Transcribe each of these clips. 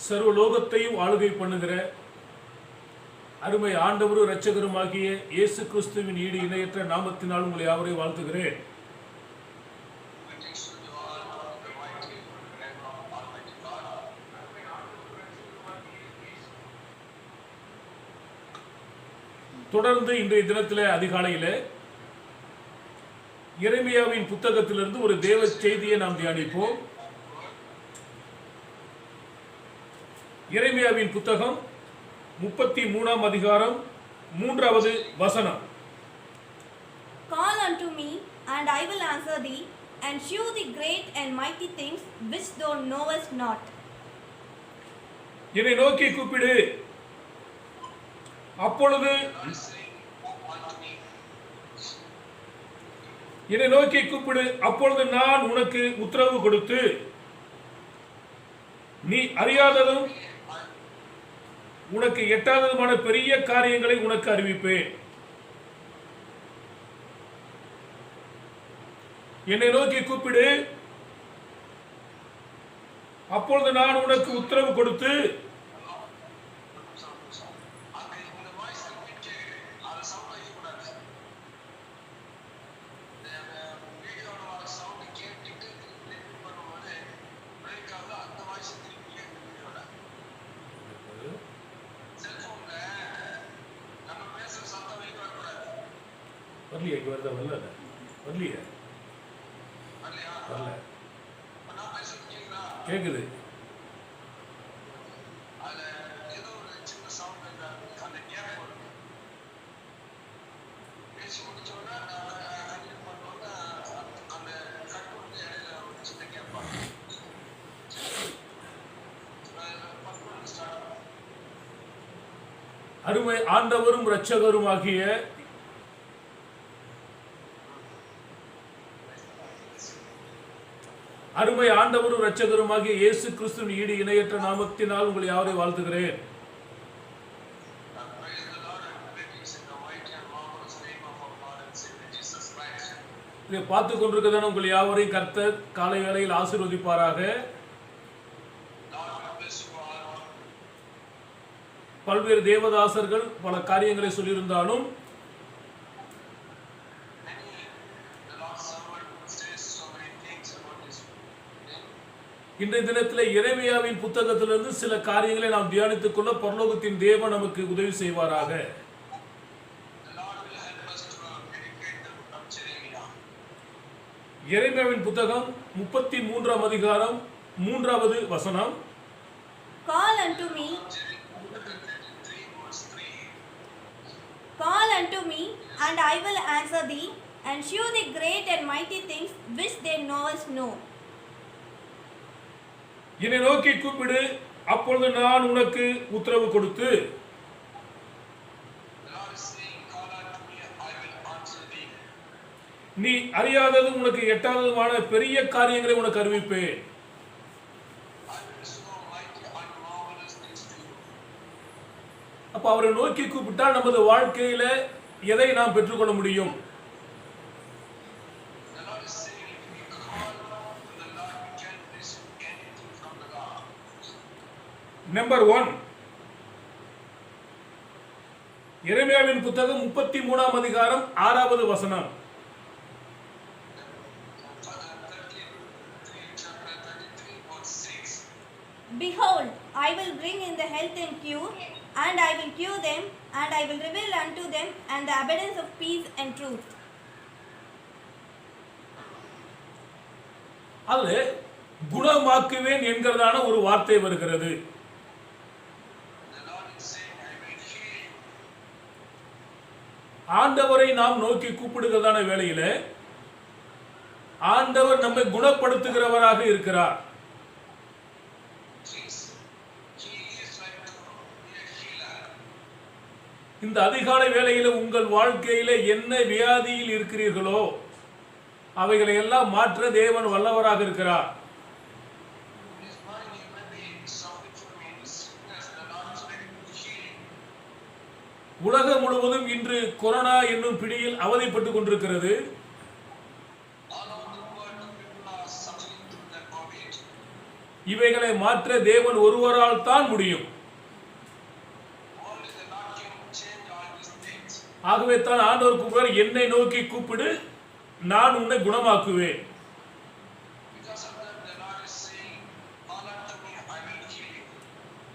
சர்வலோகத்தையும் ஆளுகை பண்ணுகிற அருமை ஆண்டவரும் இரட்சகருமாகிய இயேசு கிறிஸ்துவின் ஈடு இணையற்ற நாமத்தினால் உங்களை யாவரையும் வாழ்த்துகிறேன். தொடர்ந்து இன்றைய தினத்திலே அதிகாலையிலே எரேமியாவின் புத்தகத்திலிருந்து ஒரு தேவ செய்தியை நாம் தியானிப்போம். எரேமியாவின் புத்தகம் 33ஆம் அதிகாரம் 3வது வசனம். Call unto me, and I will answer thee, and shew thee great and mighty things which thou knowest not. என்னை நோக்கி கூப்பிடு, அப்பொழுது என்னை நோக்கி கூப்பிடு, அப்பொழுது நான் உனக்கு உத்தரவு கொடுத்து நீ அறியாததும் உனக்கு எட்டாததுமான பெரிய காரியங்களை உனக்கு அறிவிப்பேன். என்னை நோக்கி கூப்பிடு, அப்பொழுது நான் உனக்கு உத்தரவு கொடுத்து வரலையே, இங்கே வருதா? வரல வரலையே, வரல, கேட்குது. அருமை ஆண்டவரும் இரட்சகருமாகிய அருமை ஆண்டவரும் இரட்சகருமாகிய இயேசு கிறிஸ்துவின் ஈடு இணையற்ற நாமத்தினால் உங்களை யாவரையும் வாழ்த்துகிறேன். இதை பார்த்து கொண்டிருக்கிறதான உங்கள் யாவரையும் கர்த்தர் காலை வேளையில் ஆசீர்வதிப்பாராக. பல்வேறு தேவதாசர்கள் பல காரியங்களை சொல்லியிருந்தாலும் இன்றைய தினத்தில் எரேமியாவின் புத்தகத்திலிருந்து சில காரியங்களை நாம் தியானித்துக் கொள்ள பரலோகத்தின் தேவன் நமக்கு உதவி செய்வாராக. எரேமியாவின் புத்தகம் 33ஆம் அதிகாரம் 3வது வசனம். Call unto me, call unto me, and I will answer thee, and shew thee great and mighty things which thou knowest not. என்னை நோக்கி கூப்பிடு, அப்பொழுது நான் உனக்கு உத்தரவு கொடுத்து நீ அறியாததும் உனக்கு எட்டாததுமான பெரிய காரியங்களை உனக்கு அறிவிப்பேன். அப்ப அவரை நோக்கி கூப்பிட்டா நமது வாழ்க்கையில எதை நாம் பெற்றுக்கொள்ள முடியும்? நம்பர் 1, எரேமியாவின் புத்தகம் 33ஆம் அதிகாரம் 6வது வசனம். Behold, I will bring in the health and cure, and I will cure them, and I will reveal unto them and the abundance of peace and truth. அது குணமாக்குவேன் என்கிறதான ஒரு வார்த்தை வருகிறது. ஆண்டவரை நாம் நோக்கி கூப்பிடுகிறதான வேளையில ஆண்டவர் நம்மை குணப்படுத்துகிறவராக இருக்கிறார். இந்த அதிகாலை வேளையில உங்கள் வாழ்க்கையில என்ன வியாதியில் இருக்கிறீர்களோ அவைகளை எல்லாம் மாற்ற தேவன் வல்லவராக இருக்கிறார். உலகம் முழுவதும் இன்று கொரோனா என்னும் பிடியில் அவதிப்பட்டுக் கொண்டிருக்கிறது. இவைகளை மாற்ற தேவன் ஒருவரால் தான் முடியும். Only the Lord can change all these things. ஆகவே தான் ஆண்டவர் கூப்பிடுவார், என்னை நோக்கி கூப்பிடு, நான் உன்னை குணமாக்குவேன். Because of that, the Lord is saying, call unto me, I will heal you.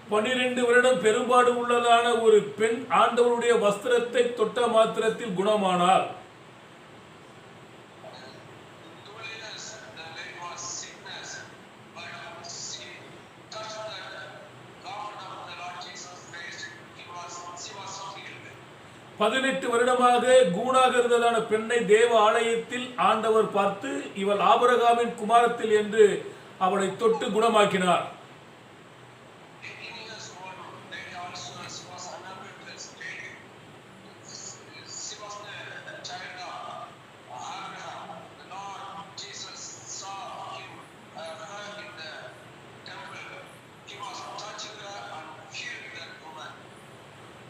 12 வருடம் பெரும்பாடு உள்ளதான ஒரு பெண் ஆண்டவருடைய வஸ்திரத்தை தொட்ட மாத்திரத்தில் குணமானார். 12 years, the lady was sickness, but she touched the garment of the Lord Jesus Christ. She was healed. 18 வருடமாக கூணாக இருந்ததான பெண்ணை தேவ ஆலயத்தில் ஆண்டவர் பார்த்து, இவள் ஆபிரகாமின் குமாரத்தில் என்று அவளை தொட்டு குணமாக்கினார். 18 years old lady also, she was unable to stay. She was the child of Abraham. The Lord Jesus saw him, her in the temple. He was touching her and healed that woman.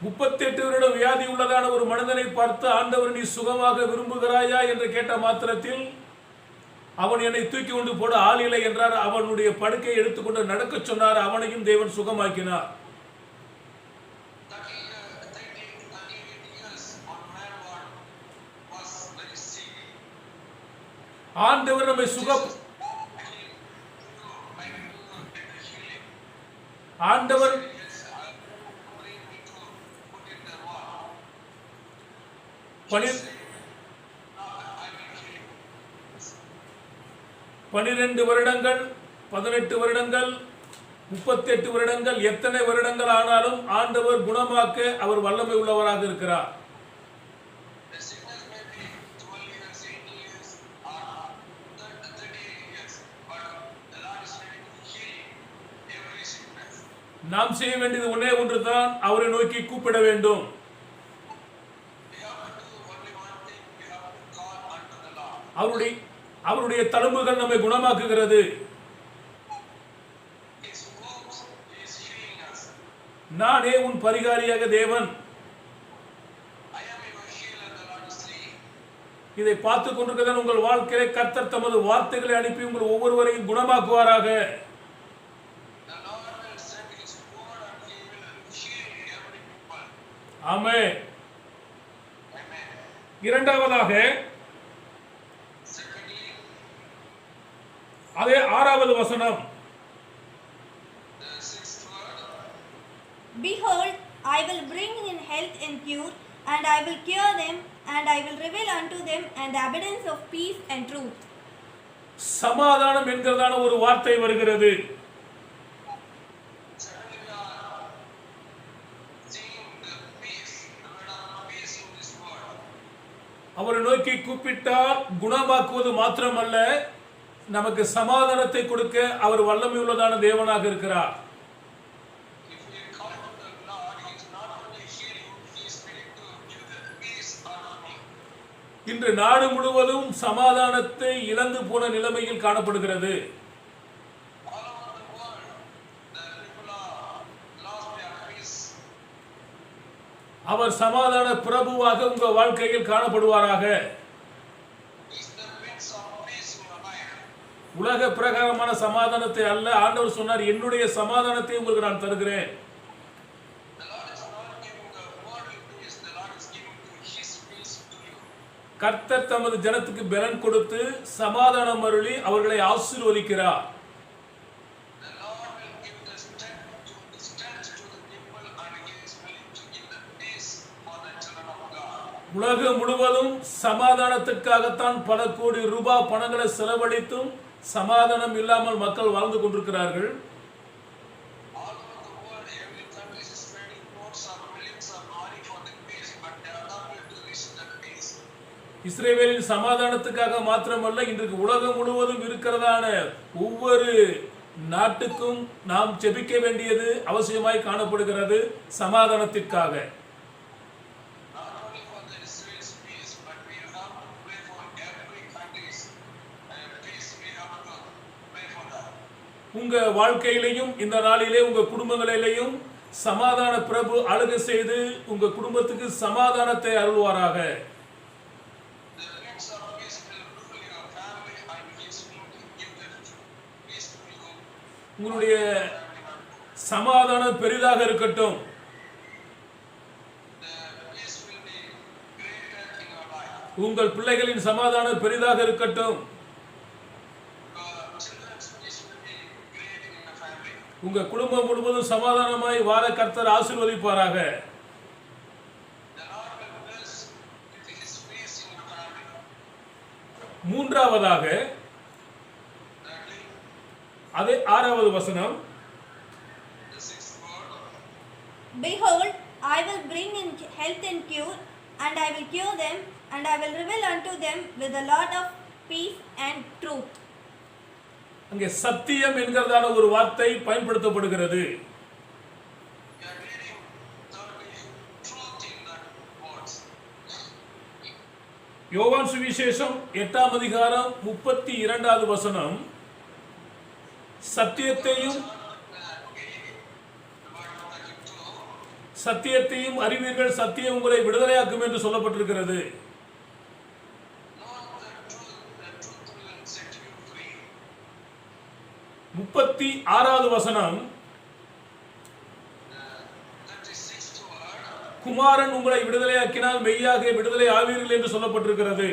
38 வருடம் வியாதி உள்ளதான ஒரு மனிதனை பார்த்து, ஆண்டவர் நீ சுகமாக விரும்புகிறாயா என்று கேட்ட மாத்திரத்தில், அவன் என்னை தூக்கி கொண்டு போட ஆள் இல்லை என்றார். அவனுடைய படுக்கையை எடுத்துக்கொண்டு நடக்க சொன்னார். அவனையும் தேவன் சுகமாக்கினார். 38 years, one man was very sick. ஆண்டவர் நம்மை ஆண்டவர் பனி- 12 வருடங்கள், 18 வருடங்கள், 38 வருடங்கள், எத்தனை வருடங்கள் ஆனாலும் ஆண்டவர் குணமாக்க அவர் வல்லமை உள்ளவராக இருக்கிறார். The sickness may be 12 years, 18 years, or 38 years, but the Lord is ready to heal every sickness. நாம் செய்ய வேண்டியது ஒன்றே ஒன்றுதான், அவரை நோக்கி கூப்பிட வேண்டும். We have to do only one thing, we have to call unto the Lord. அவருடைய தழும்புகள் நம்மை குணமாக்குகிறது. His wounds is healing us. நானே உன் பரிகாரியாக தேவன். I am your healer, the Lord is saying. இதை பார்த்து கொண்டிருக்கிறதான் உங்கள் வாழ்க்கையிலே கர்த்தர் தமது வார்த்தைகளை அனுப்பி உங்கள் ஒவ்வொருவரையும் குணமாக்குவாராக. The Lord will send his word and he will heal every people. Amen. Amen. இரண்டாவதாக Secondly, அதே 6வது வசனம், the 6th word, Behold, I will bring in health and cure, and I will cure them, and I will reveal unto them and the abundance of peace and truth. சமாதானம் என்கிறதான ஒரு வார்த்தை வருகிறது. secondly, we are seeing the peace, the word of peace in this word. அவரை நோக்கி கூப்பிட்டால் குணமாக்குவது மாத்திரமல்ல, நமக்கு சமாதானத்தை கொடுக்க அவர் வல்லமை உள்ளதான தேவனாக இருக்கிறார். If we call to the Lord, he is not only healing, he is ready to give the peace unto me. இன்று நாடு முழுவதும் சமாதானத்தை இழந்து போன நிலைமையில் காணப்படுகிறது. All over the world, the people are lost their peace. அவர் சமாதான பிரபுவாக உங்கள் வாழ்க்கையில் காணப்படுவாராக. He is the Prince of Peace in your life. உலக பிரகாரமான சமாதானத்தை அல்ல, ஆண்டவர் சொன்னார், என்னுடைய சமாதானத்தை உங்களுக்கு நான் தருகிறேன். The Lord is not giving the worldly peace, the Lord is giving his peace to you. கர்த்தர் தமது ஜனத்துக்கு பலன் கொடுத்து சமாதானம் அருளி அவர்களை ஆசீர்வதிக்கிறார். The Lord will give the strength to the people and he is willing to give the peace for the children of God. உலகம் முழுவதும் சமாதானத்திற்காகத்தான் பல கோடி ரூபாய் பணங்களை செலவழித்தும் சமாதானம் இல்லாமல் மக்கள் வாழ்ந்து கொண்டிருக்கிறார்கள். All over the world, every country is spending crores of millions of money for the peace, but they are not able to reach the peace. இஸ்ரவேலின் சமாதானத்துக்காக மாத்திரமல்ல, இன்றைக்கு உலகம் முழுவதும் இருக்கிறதான ஒவ்வொரு நாட்டுக்கும் நாம் ஜெபிக்க வேண்டியது அவசியமாய் காணப்படுகிறது சமாதானத்திற்காக. Not only for the Israel's peace, but we have to pray for every country's peace. We have to pray for that. உங்க வாழ்க்கையிலையும் இந்த நாளிலே உங்க குடும்பங்களிலேயும் சமாதான பிரபு அழுகை செய்து உங்க குடும்பத்துக்கு சமாதானத்தை அருள்வாராக. The Prince of Peace will rule your family and he is going to give the peace to you. உங்களுடைய சமாதானம் பெரிதாக இருக்கட்டும். The peace will be greater in your life. உங்கள் பிள்ளைகளின் சமாதானம் பெரிதாக இருக்கட்டும். Your children's peace will be great in the family. உங்க குடும்பம் முழுவதும் சமாதானமாய் வாழ கர்த்தர் ஆசீர்வதிப்பாராக. The Lord will bless with His peace in your family. மூன்றாவதாக Thirdly, அதே 6வது வசனம், the sixth word, Behold, I will bring in health and cure, and I will cure them, and I will reveal unto them with a lot of peace and truth. அங்கே சத்தியம் என்கிறதான ஒரு வார்த்தை பயன்படுத்தப்படுகிறது. we are reading thirdly, truth in the words. யோவான் சுவிசேஷம் 8ஆம் அதிகாரம் 32வது வசனம், சத்தியத்தையும் சத்தியத்தையும் அறிவீர்கள், சத்தியம் உங்களை விடுதலையாக்கும் என்று சொல்லப்பட்டிருக்கிறது. Know the truth will set you free. 36வது வசனம், 36th word, குமாரன் உங்களை விடுதலையாக்கினால் மெய்யாக விடுதலை ஆவீர்கள் என்று சொல்லப்பட்டிருக்கிறது.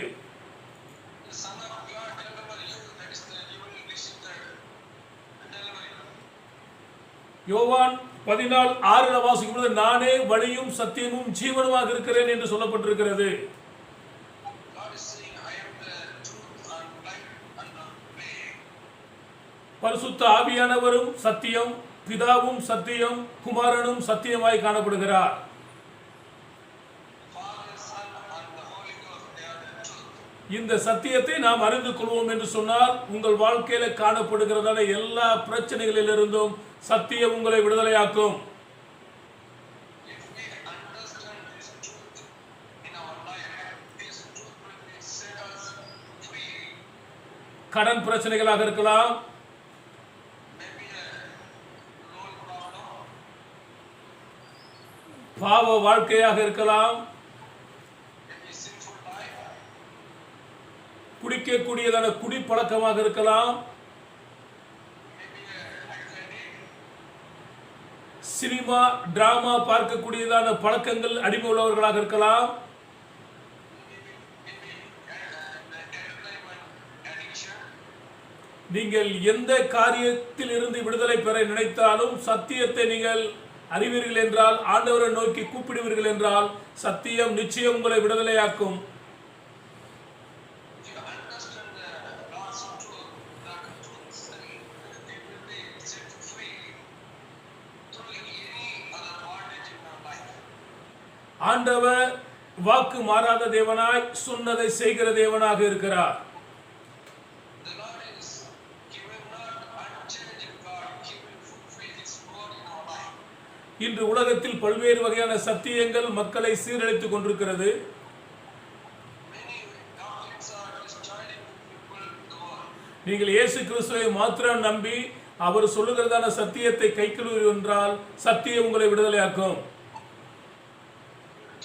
the Son of God deliver you, that is you will receive the delivery. யோவான் 14:6 வாசிக்கும் பொழுது, நானே வழியும் சத்தியமும் ஜீவனுமாக இருக்கிறேன் என்று சொல்லப்பட்டிருக்கிறது. God is saying, I am the truth and life and the way. பரிசுத்த ஆவியானவரும் சத்தியம், பிதாவும் சத்தியம், குமாரனும் சத்தியமாய் காணப்படுகிறார். Father, Son and the Holy Ghost, they are the truth. இந்த சத்தியத்தை நாம் அறிந்து கொள்வோம் என்று சொன்னால் உங்கள் வாழ்க்கையில காணப்படுகிறதான எல்லா பிரச்சனைகளிலிருந்தும் சத்தியம் உங்களை விடுதலையாக்கும். If we understand this truth in our life, this truth will set us free. கடன் பிரச்சனைகளாக இருக்கலாம், Maybe a loan problem, பாவ வாழ்க்கையாக இருக்கலாம், maybe sinful life, குடிக்கக்கூடியதான குடிப்பழக்கமாக இருக்கலாம், maybe a anxiety, cinema drama பார்க்கக்கூடியதான பழக்கங்கள் அடிமை உள்ளவர்களாக இருக்கலாம், maybe the entertainment addiction. நீங்கள் எந்த காரியத்தில் இருந்து விடுதலை பெற நினைத்தாலும் சத்தியத்தை நீங்கள் அறிவீர்கள் என்றால், ஆண்டவரை நோக்கி கூப்பிடுவீர்கள் என்றால், சத்தியம் நிச்சயம் உங்களை விடுதலையாக்கும். If you understand the God's truth, the truth, it will be set free through any other bondage in your life. ஆண்டவர் வாக்கு மாறாத தேவனாய் சொன்னதை செய்கிற தேவனாக இருக்கிறார். The Lord is given not unchanging God, He will fulfill His word in our life. இன்று உலகத்தில் பல்வேறு வகையான சத்தியங்கள் மக்களை சீரழித்துக் கொண்டிருக்கிறது. Many doctrines are destroying people in the world. நீங்கள் இயேசு கிறிஸ்துவை மாத்திரம் நம்பி அவர் சொல்லுகிறதான சத்தியத்தை கைக்கொள்வீர்கள் என்றால் சத்தியம் உங்களை விடுதலையாக்கும்.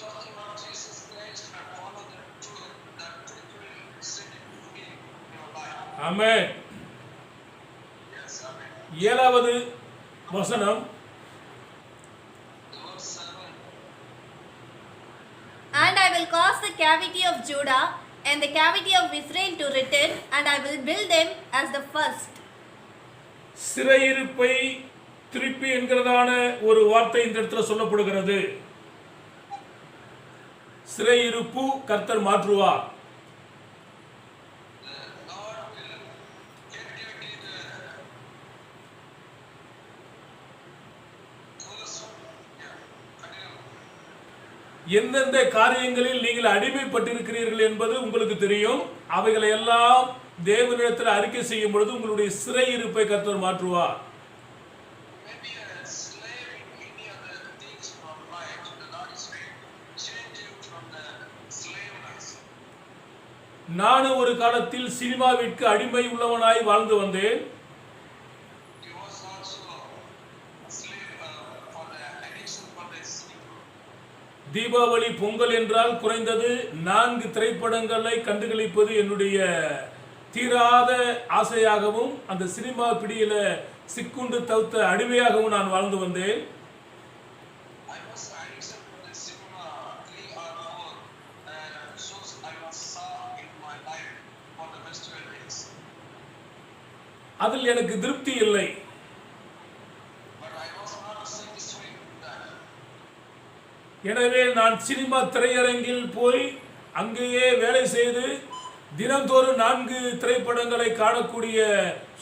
Talking about Jesus Christ and follow the truth, that truth will set you free in your life. Amen. Yes, amen. 7வது வசனம், The verse 7. And I will cause the cavity of Judah and the cavity of Israel to return, and I will build them as the first. சிறையிருப்பை திருப்பி என்கிறதான ஒரு வார்த்தை இந்த இடத்துல சொல்லப்படுகிறது. சிறையிருப்பு கர்த்தர் மாற்றுவார். The Lord will captivity the those, continue. எந்தெந்த காரியங்களில் நீங்கள் அடிமைப்பட்டிருக்கிறீர்கள் என்பது உங்களுக்கு தெரியும். அவைகளை எல்லாம் தேவனிடத்தில் அறிக்கை செய்யும் பொழுது உங்களுடைய சிறையிருப்பை கர்த்தர் மாற்றுவார். Maybe a slave in any other things in our life, the Lord is saying, change you from the slaveness. நானும் ஒரு காலத்தில் சினிமாவிற்கு அடிமை உள்ளவனாய் வாழ்ந்து வந்தேன். He was also a slave for the addiction for the sin. Deepavali Pongal என்றால் குறைந்தது 4 திரைப்படங்களை கண்டுகளிப்பது என்னுடைய தீராத ஆசையாகவும் அந்த சினிமா பிடியில சிக்குண்டு தவித்த அடிமையாகவும் நான் வாழ்ந்து வந்தேன். I was addicted to the cinema 3 or 4 shows I was saw in my life for the festival days. அதில் எனக்கு திருப்தி இல்லை. But I was not satisfied with that. எனவே நான் சினிமா திரையரங்கில் போய் அங்கேயே வேலை செய்து தினந்தோறும் 4 திரைப்படங்களை காணக்கூடிய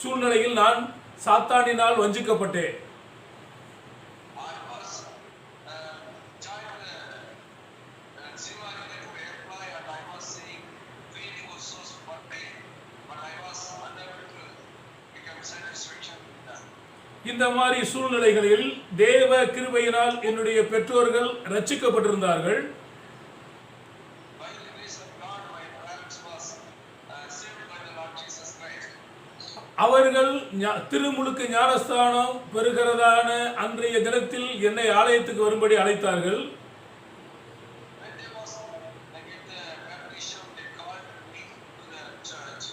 சூழ்நிலையில் நான் சாத்தானினால் வஞ்சிக்கப்பட்டேன். I was joined the cinema related employee and I was seeing 3-4 shows per day. But I was unable to become satisfaction with that. இந்த மாதிரி சூழ்நிலைகளில் தேவ கிருபையினால் என்னுடைய பெற்றோர்கள் ரட்சிக்கப்பட்டிருந்தார்கள். By the grace of God, my parents was saved by the Lord Jesus Christ. அவர்கள் திருமுழுக்கு ஞானஸ்தானம் பெறுகிறதான அன்றைய தினத்தில் என்னை ஆலயத்துக்கு வரும்படி அழைத்தார்கள். When they was get the baptism, they called me to the church.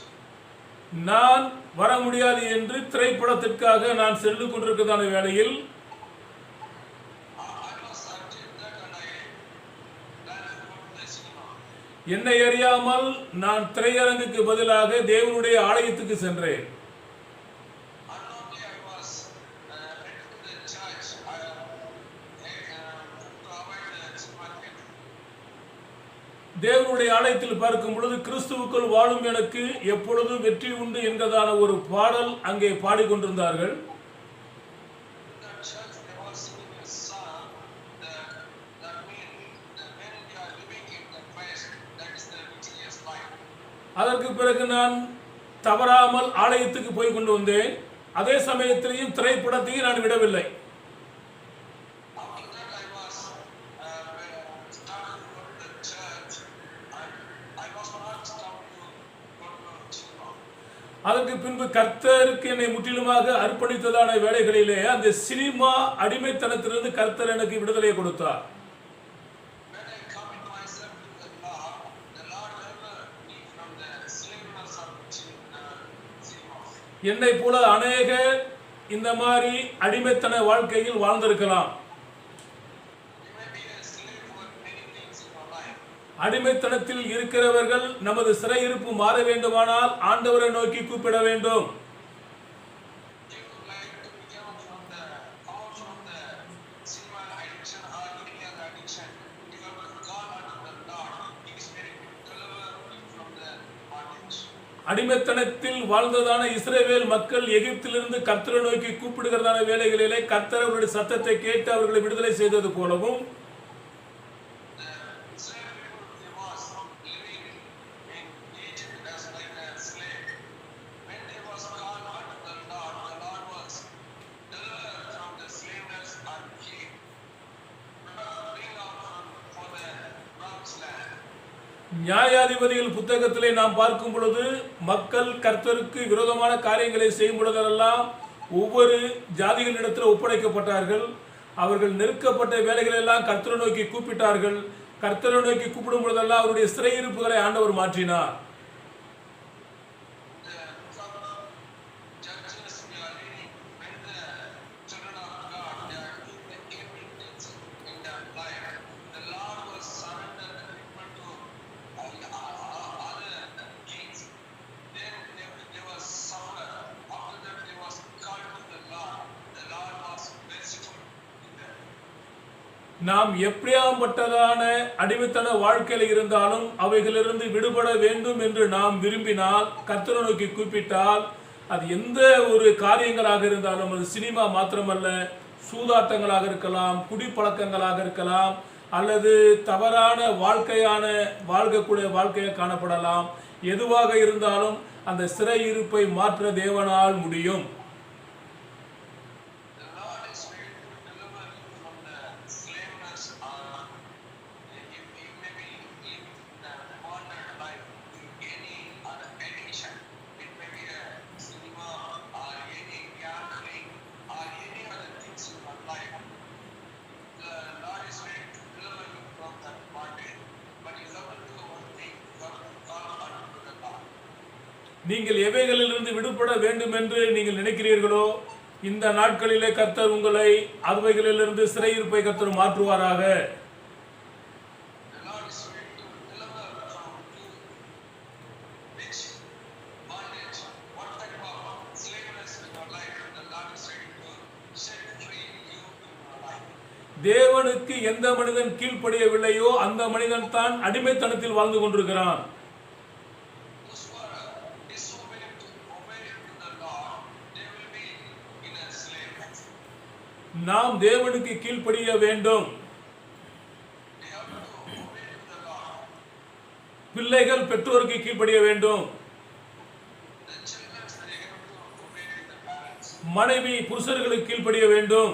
நான் வர முடியாது என்று திரைப்படத்திற்காக நான் சென்று கொண்டிருக்கிறதான வேளையில் I was urged that and I planned to go to the cinema. என்னை அறியாமல் நான் திரையரங்குக்கு பதிலாக தேவனுடைய ஆலயத்துக்கு சென்றேன். Unknowingly I was headed to the church to avoid the supermarket. தேவனுடைய ஆலயத்தில் பார்க்கும் பொழுது கிறிஸ்துவுக்குள் வாழும் எனக்கு எப்பொழுதும் வெற்றி உண்டு என்கிறதான ஒரு பாடல் அங்கே பாடிக்கொண்டிருந்தார்கள். In that church they were singing a song that means when we are living in the Christ, that is the victorious life. அதற்கு பிறகு நான் தவறாமல் ஆலயத்துக்கு போய் கொண்டு வந்தேன். அதே சமயத்திலேயும் திரைப்படத்தையும் நான் விடவில்லை. After that I was started to go to the church and I was not stopped to go to cinema. அதற்கு பின்பு கர்த்தருக்கு என்னை முற்றிலுமாக அர்ப்பணித்ததான வேளைகளிலே அந்த சினிமா அடிமைத்தனத்திலிருந்து கர்த்தர் எனக்கு விடுதலை கொடுத்தார். When I commit myself to the Lord delivered me from the slavery of cinema. என்னை போல அநேகர் இந்த மாதிரி அடிமைத்தன வாழ்க்கையில் வாழ்ந்திருக்கலாம். You may be a slave for many things in your life. அடிமைத்தனத்தில் இருக்கிறவர்கள் நமது சிறையிருப்பு மாற வேண்டுமானால் ஆண்டவரை நோக்கி கூப்பிட வேண்டும். You would like to come out from the cinema addiction or any other addiction. You have to call unto the Lord. He is ready to deliver you from the bondage. அடிமைத்தனத்தில் வாழ்ந்ததான இஸ்ரவேல் மக்கள் எகிப்திலிருந்து கர்த்தரை நோக்கி கூப்பிடுகிறதான வேளைகளிலே கர்த்தர் அவருடைய சத்தத்தை கேட்டு அவர்களை விடுதலை செய்தது போலவும் The slave people they was living in Egypt as like a slave. When they was called unto the Lord was delivered from the slaveness and he bring out for the promised land. நியாயாதிபதிகள் புத்தகத்திலே நாம் பார்க்கும் பொழுது மக்கள் கர்த்தருக்கு விரோதமான காரியங்களை செய்யும் பொழுதெல்லாம் ஒவ்வொரு ஜாதிகளிடத்தில் ஒப்படைக்கப்பட்டார்கள். அவர்கள் நெருக்கப்பட்ட வேலைகளெல்லாம் கர்த்தரை நோக்கி கூப்பிட்டார்கள். கர்த்தரை நோக்கி கூப்பிடும் பொழுதெல்லாம் அவருடைய சிறையிருப்புகளை ஆண்டவர் மாற்றினார். Judges we are reading when the children of God they are doing the evil things in their life. The Lord was surrendered the people to other kings. Then they was suffer. After that they was called to the Lord. The Lord was merciful to them. நாம் எப்படியாப்பட்டதான அடிமைத்தன வாழ்க்கையில் இருந்தாலும் அவைகளிலிருந்து விடுபட வேண்டும் என்று நாம் விரும்பினால் கர்த்தரை நோக்கி கூப்பிட்டால் அது எந்த ஒரு காரியங்களாக இருந்தாலும் அது சினிமா மாத்திரமல்ல, சூதாட்டங்களாக இருக்கலாம், குடிப்பழக்கங்களாக இருக்கலாம், அல்லது தவறான வாழ்க்கக்கூடிய வாழ்க்கையாக காணப்படலாம். எதுவாக இருந்தாலும் அந்த சிறையிருப்பை மாற்ற தேவனால் முடியும். The Lord is ready to deliver you from the slaveness you may be living the bonded life in any other addiction. It may be a cinema or any gambling or any other things in your life. The Lord is ready to deliver you from that bondage. But you have to do one thing, you have to call unto the Lord. நீங்கள் எவைகளிலிருந்து விடுபட வேண்டும் என்று நீங்கள் நினைக்கிறீர்களோ இந்த நாட்களிலே கர்த்தர் உங்களை அவைகளிலிருந்து சிறையிருப்பை கர்த்தர் மாற்றுவாராக. The Lord is ready to deliver from you which bondage, what type of slavery in your life, the Lord is ready to set free you in your life. தேவனுக்கு எந்த மனிதன் கீழ்ப்படியவில்லையோ அந்த மனிதன் தான் அடிமைத்தனத்தில் வாழ்ந்து கொண்டிருக்கிறான். Those who are disobedient to obey to the Lord, they will be in a slave. நாம் தேவனுக்கு கீழ்ப்படிய வேண்டும். They have to obey to the Lord. பிள்ளைகள் பெற்றோருக்கு கீழ்ப்படிய வேண்டும். The children, they have to obey to the parents. மனைவி புருஷர்களுக்கு கீழ்ப்படிய வேண்டும்.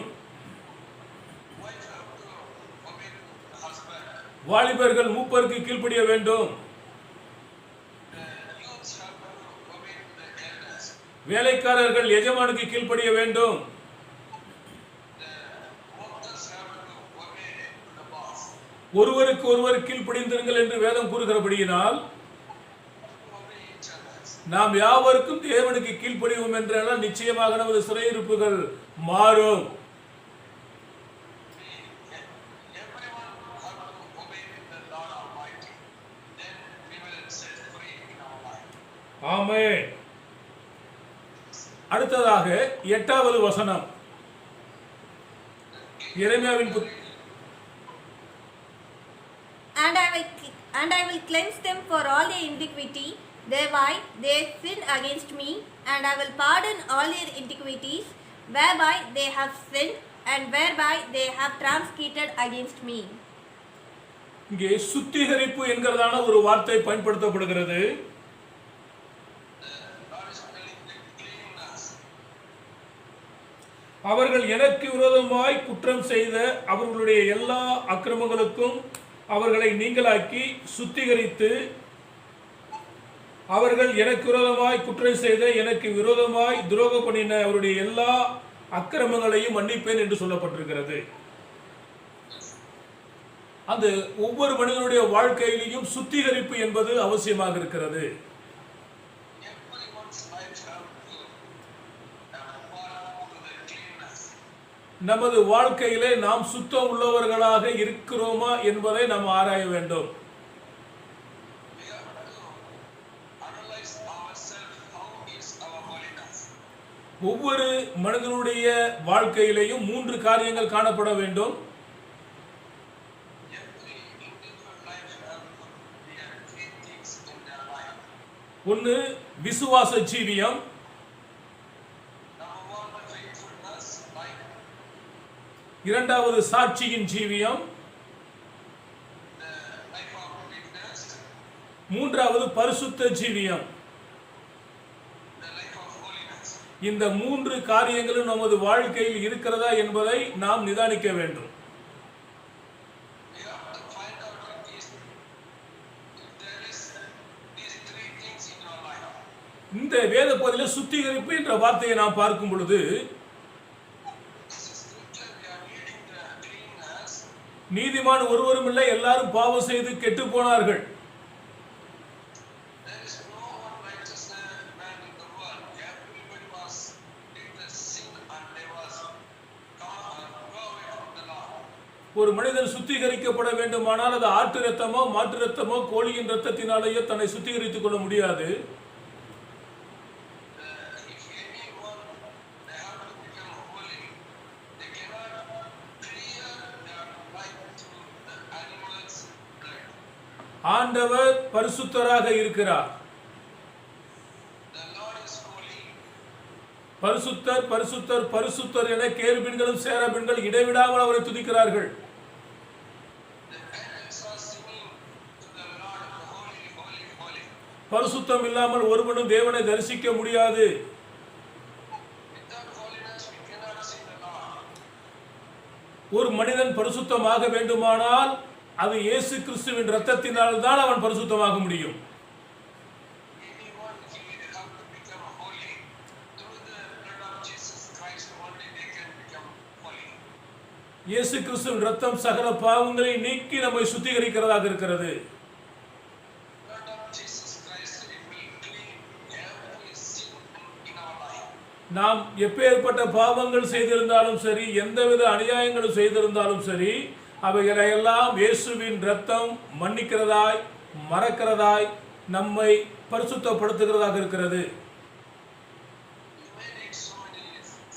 Wife have to obey to the husband. வாலிபர்கள் மூப்பருக்கு கீழ்ப்படிய வேண்டும். The youths have to obey to the elders. வேலைக்காரர்கள் எஜமானுக்கு கீழ்ப்படிய வேண்டும். The workers have to obey to the boss. ஒருவருக்கு ஒருவர் கீழ்ப்படிந்திருங்கள் என்று வேதம் கூறுகிறபடியினால் Obey each other. நாம் யாவருக்கும் தேவனுக்கு கீழ்ப்படிவோம் என்றால் நிச்சயமாக நமது சிறையிருப்புகள் மாறும். Everyone have to obey the Lord Almighty. Then we will set free in our life. ஆமென். அடுத்ததாக 8வது வசனம். எரேமியாவின் And I will cleanse them for all their iniquity, thereby they sin against me, and I will pardon all their iniquities, whereby they have sinned, and whereby they have transgressed against me. இங்கே சுத்திகரிப்பு என்கிறதான ஒரு வார்த்தை பயன்படுத்தப்படுகிறது. God is telling them clean us. அவர்கள் எனக்கு விரோதமாய் குற்றம் செய்த அவர்களுடைய எல்லா அக்கிரமங்களுக்கும் அவர்களை நீங்களாக்கி சுத்திகரித்து, அவர்கள் எனக்கு விரோதமாய் குற்றம் செய்த எனக்கு விரோதமாய் துரோகம் பண்ணின அவருடைய எல்லா அக்கிரமங்களையும் மன்னிப்பேன் என்று சொல்லப்பட்டிருக்கிறது. அந்த ஒவ்வொரு மனிதனுடைய வாழ்க்கையிலும் சுத்திகரிப்பு என்பது அவசியமாக இருக்கிறது. Everyone's life have to fall to the cleanness. நமது வாழ்க்கையிலே நாம் சுத்தம் உள்ளவர்களாக இருக்கிறோமா என்பதை நாம் ஆராய வேண்டும். We have to analyze ourselves. How is our holiness? ஒவ்வொரு மனிதனுடைய வாழ்க்கையிலேயும் 3 காரியங்கள் காணப்பட வேண்டும். Every individual life have to be 3 things in their life. ஒன்று விசுவாச ஜீவியம், Number 1, the faithfulness life. இரண்டாவது சாட்சியின் ஜீவியம், The life of witness. மூன்றாவது பரிசுத்த ஜீவியம். The life of holiness. இந்த 3 காரியங்களும் நமது வாழ்க்கையில் இருக்கிறதா என்பதை நாம் நிதானிக்க வேண்டும். We have to find out if there is these 3 things in your life. இந்த வேத பகுதியில் சுத்திகரிப்பு என்ற வார்த்தையை நாம் பார்க்கும் பொழுது This is scripture. We are reading the cleanness. நீதிமான் ஒருவரும் இல்லை, எல்லாரும் பாவம் செய்து கெட்டு போனார்கள். There is no one righteous man in the world. Everybody was did the sin and they was go away from the Lord. ஒரு மனிதன் சுத்திகரிக்கப்பட வேண்டுமானால் அது ஆட்டு இரத்தமோ மாட்டு இரத்தமோ கோழியின் இரத்தத்தினாலேயோ தன்னை சுத்திகரித்துக் கொள்ள முடியாது. If anyone they have to become holy, they cannot clear their life through the animals' blood. ஆண்டவர் பரிசுத்தராக இருக்கிறார். The Lord is holy. பரிசுத்தர் பரிசுத்தர் பரிசுத்தர் என கேருபீன்களும் சேராபீன்கள் இடைவிடாமல் அவரை துதிக்கிறார்கள். The angels are singing to the Lord, holy, holy, holy. பரிசுத்தம் இல்லாமல் ஒருவனும் தேவனை தரிசிக்க முடியாது. Without holiness, we cannot see the Lord. ஒரு மனிதன் பரிசுத்தமாக வேண்டுமானால் அது இயேசு கிறிஸ்துவின் இரத்தத்தினால் தான் அவன் பரிசுத்தமாக முடியும். Anyone he have to become holy through the blood of Jesus Christ. Only they can become holy. இயேசு கிறிஸ்துவின் இரத்தம் சகல பாவங்களை நீக்கி நம்மை சுத்திகரிக்கிறதாக இருக்கிறது. Blood of Jesus Christ, it will clean every sin in our life. நாம் எப்பேற்பட்ட பாவங்கள் செய்திருந்தாலும் சரி, எந்தவித அநியாயங்களும் செய்திருந்தாலும் சரி, அவைகளையெல்லாம் இயேசுவின் இரத்தம் மன்னிக்கிறதாய், மறக்கிறதாய், நம்மை பரிசுத்தப்படுத்துகிறதாக இருக்கிறது. You may did so many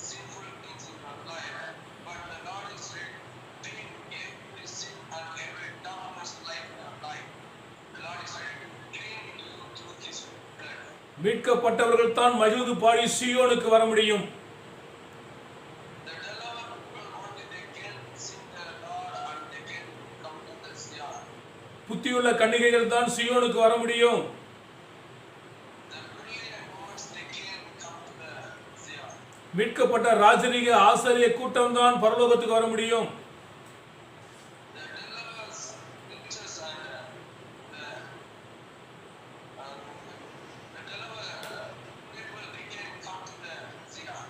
sinful things in your life, but the Lord is ready to take every sin and every darkness life in your life. The Lord is ready to clean you through His blood. மீட்கப்பட்டவர்கள் தான் மகிழ்ந்து பாடி சீயோனுக்கு வர முடியும். The delivered people only they can sing the Lord and they can come to the Zion. புத்தியுள்ள கன்னிகைகள் தான் சீயோனுக்கு வர முடியும். The brilliant ones they can come to the Zion. மீட்கப்பட்ட ராஜரீக ஆசாரிய கூட்டம் தான் பரலோகத்துக்கு வர முடியும். The deliverers, preachers and the deliverer people they can come to the Zion.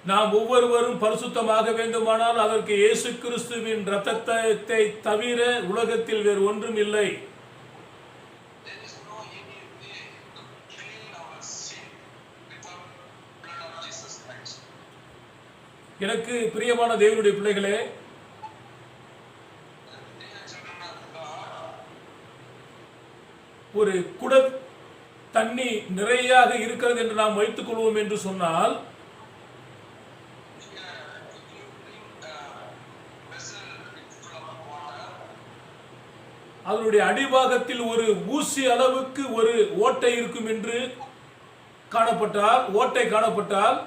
நாம் ஒவ்வொருவரும் பரிசுத்தமாக வேண்டுமானால் அதற்கு இயேசு கிறிஸ்துவின் இரத்தத்தை தவிர உலகத்தில் வேறு ஒன்றும் இல்லை. There is no any way to clean our sin without blood of Jesus Christ. எனக்கு பிரியமான தேவனுடைய பிள்ளைகளே, Dear children of God, ஒரு குட தண்ணி நிறையாக இருக்கிறது என்று நாம் வைத்துக் கொள்வோம் என்று சொன்னால், if you bring a vessel full of water, அதனுடைய அடிபாகத்தில் ஒரு ஊசி அளவுக்கு ஒரு ஓட்டை இருக்கும் என்று காணப்பட்டால், ஓட்டை காணப்பட்டால்,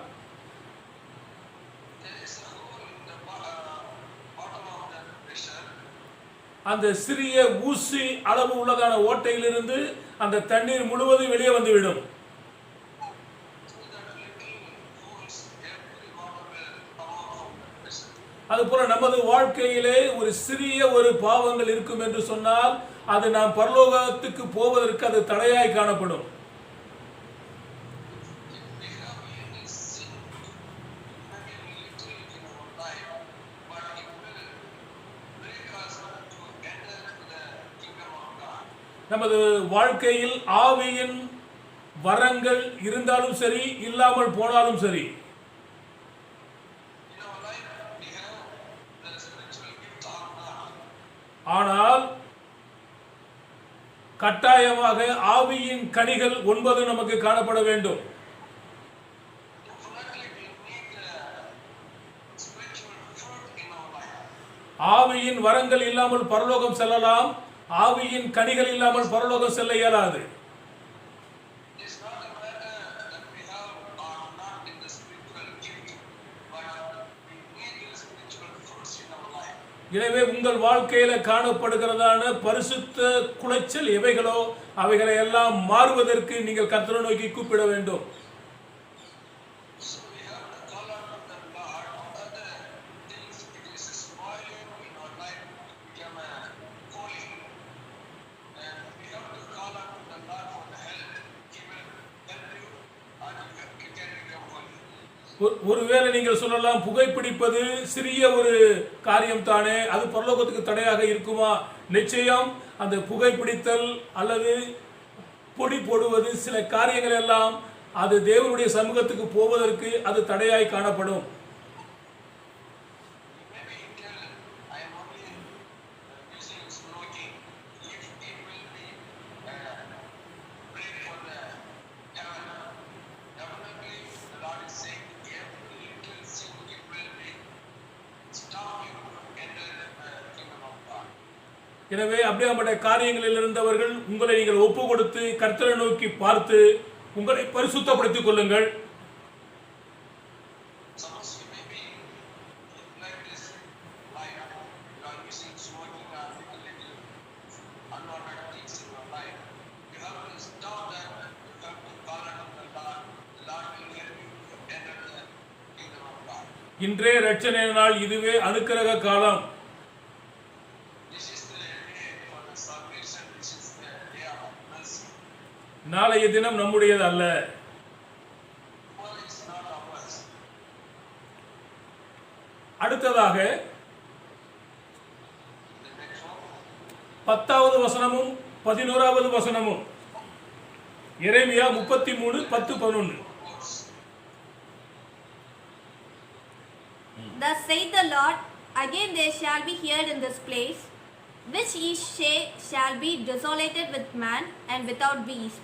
there is a hole in the bottom of the vessel. அந்த சிறிய ஊசி அளவு உள்ளதான ஓட்டையிலிருந்து அந்த தண்ணீர் முழுவதும் வெளியே வந்துவிடும். Through that little holes, every water will come out from the vessel. அதுபோல நமது வாழ்க்கையிலே ஒரு சிறிய ஒரு பாவங்கள் இருக்கும் என்று சொன்னால் அது நாம் பரலோகத்துக்கு போவதற்கு அது தடையாய் காணப்படும். If we have any sin, maybe little in our life, but it will break us to enter to the kingdom of God. நமது வாழ்க்கையில் ஆவியின் வரங்கள் இருந்தாலும் சரி, இல்லாமல் போனாலும் சரி, In our life, we have the spiritual gift or not. ஆனால் கட்டாயமாக ஆவியின் கனிகள் 9 நமக்கு காணப்பட வேண்டும். Definitely, we need the spiritual fruit in our life. ஆவியின் வரங்கள் இல்லாமல் பரலோகம் செல்லலாம், ஆவியின் கனிகள் இல்லாமல் பரலோகம் செல்ல இயலாது. It's not a matter that we have or not in the spiritual gift, but we need the spiritual fruits in our life. எனவே உங்கள் வாழ்க்கையில காணப்படுகிறதான பரிசுத்த குலைச்சல் எவைகளோ அவைகளை எல்லாம் மாறுவதற்கு நீங்கள் கர்த்தரை நோக்கி கூப்பிட வேண்டும். So we have to call out to the Lord other things it is spoiling in our life to become a holy. And we have to call out to the Lord for the help. He will help you and you can become holy. ஒருவேளை நீங்கள் சொல்லலாம், புகைப்பிடிப்பது சிறிய ஒரு காரியம் தானே, அது பரலோகத்துக்கு தடையாக இருக்குமா? நிச்சயம் அந்த புகைப்பிடித்தல் அல்லது பொடி போடுவது சில காரியங்கள் எல்லாம் அது தேவனுடைய சமூகத்துக்கு போவதற்கு அது தடையாய் காணப்படும். Maybe you tell, I am only using smoking. If it will be break for the heaven, definitely the Lord is saying every little sin it will be stop you to enter the kingdom of God. எனவே அப்படியாப்பட்ட காரியங்களில் இருந்தவர்கள் உங்களை நீங்கள் ஒப்பு கொடுத்து கர்த்தரை நோக்கி பார்த்து உங்களை பரிசுத்தப்படுத்திக் கொள்ளுங்கள். Suppose you may be like this life, you are using smoking or little unwanted things in your life. You have to stop that. You have to call out to the Lord. The Lord will help you to enter the kingdom of God. இன்றே இரட்சணை நாள், இதுவே அனுக்கிரக காலம். This is the day for the salvation. This is the day of mercy. நாளைய தினம் நம்முடையது அல்ல. Tomorrow is not ours. அடுத்ததாக The next one, 10வது வசனமும் 11வது வசனமும் எரேமியா 33:10-11. Thus saith the Lord, again there shall be heard in this place, which ye say shall be desolated with man and without beast.